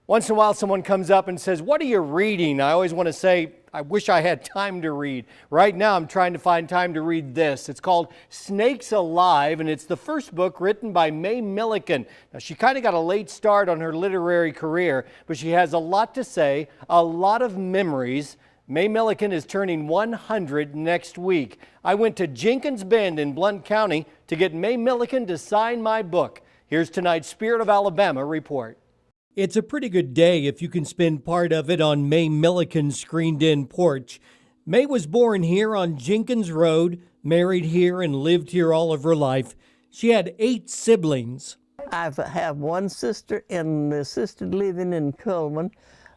Once in a while, someone comes up and says, "What are you reading?" I always want to say, I wish I had time to read. Right now, I'm trying to find time to read this. It's called Snakes Alive, and it's the first book written by May Milliken. Now, she kind of got a late start on her literary career, but she has a lot to say, a lot of memories. May Milliken is turning 100 next week. I went to Jenkins Bend in Blount County to get May Milliken to sign my book. Here's tonight's Spirit of Alabama report. It's a pretty good day if you can spend part of it on May Milliken's screened-in porch. May was born here on Jenkins Road, married here, and lived here all of her life. She had 8 siblings. I have one sister in assisted living in Cullman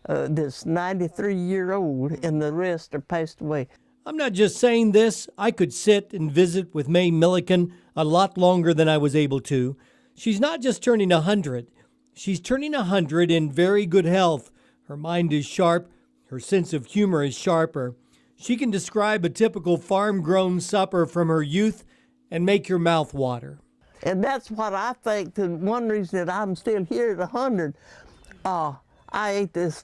that's 93-year-old, and the rest are passed away. I'm not just saying this. I could sit and visit with May Milliken a lot longer than I was able to. She's not just turning 100. She's turning 100 in very good health. Her mind is sharp. Her sense of humor is sharper. She can describe a typical farm-grown supper from her youth and make your mouth water. And that's what I think, the one reason that I'm still here at 100. I ate this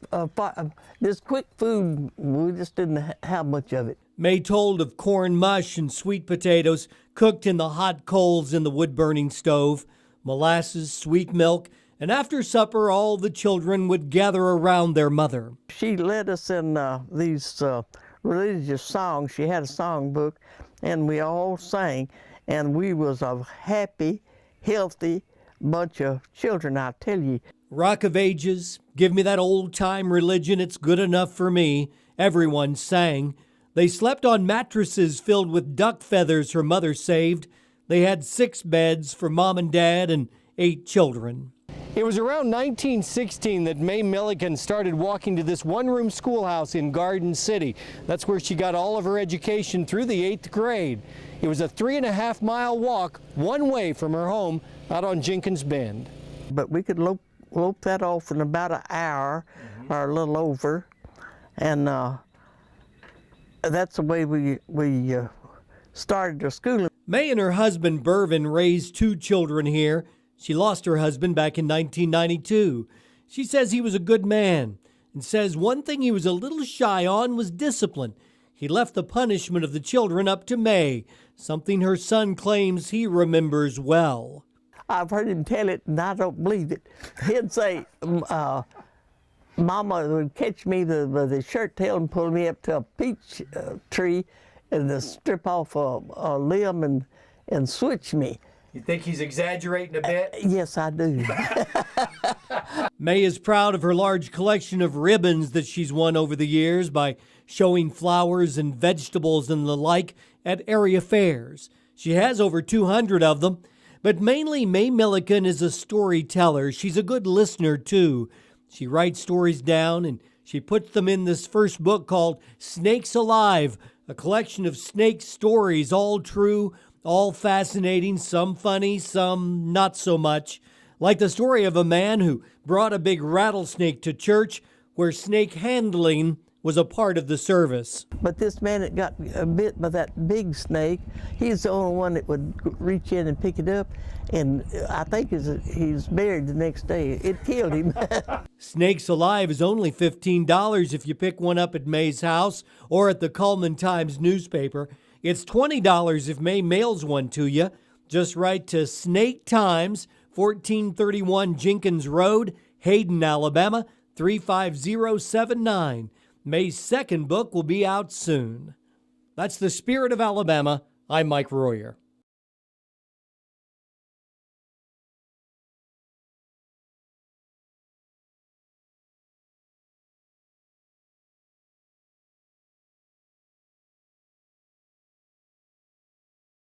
quick food. We just didn't have much of it. May told of corn mush and sweet potatoes cooked in the hot coals in the wood-burning stove, molasses, sweet milk, and after supper, all the children would gather around their mother. She led us in these religious songs. She had a songbook, and we all sang, and we was a happy, healthy bunch of children, I tell you. Rock of Ages, give me that old-time religion, it's good enough for me. Everyone sang. They slept on mattresses filled with duck feathers her mother saved. They had 6 beds for Mom and Dad and 8 children. It was around 1916 that May Milliken started walking to this one-room schoolhouse in Garden City. That's where she got all of her education through the 8th grade. It was a 3.5-mile walk one way from her home out on Jenkins Bend. But we could lope that off in about an hour or a little over, and that's the way we started our schooling. May and her husband Bervin raised 2 children here. She lost her husband back in 1992. She says he was a good man and says one thing he was a little shy on was discipline. He left the punishment of the children up to May, something her son claims he remembers well. I've heard him tell it, and I don't believe it. He'd say, Mama would catch me with the shirt tail and pull me up to a peach tree and strip off a limb and switch me. You think he's exaggerating a bit? Yes, I do. May is proud of her large collection of ribbons that she's won over the years by showing flowers and vegetables and the like at area fairs. She has over 200 of them, but mainly May Milliken is a storyteller. She's a good listener, too. She writes stories down, and she puts them in this first book called Snakes Alive, a collection of snake stories, all true, all fascinating, some funny, some not so much. Like the story of a man who brought a big rattlesnake to church where snake handling was a part of the service. But this man that got bit by that big snake, he's the only one that would reach in and pick it up, and I think he's buried the next day. It killed him. Snakes Alive is only $15 if you pick one up at May's house or at the Cullman Times newspaper. It's $20 if May mails one to you. Just write to Snake Times, 1431 Jenkins Road, Hayden, Alabama, 35079. May's second book will be out soon. That's the Spirit of Alabama. I'm Mike Royer.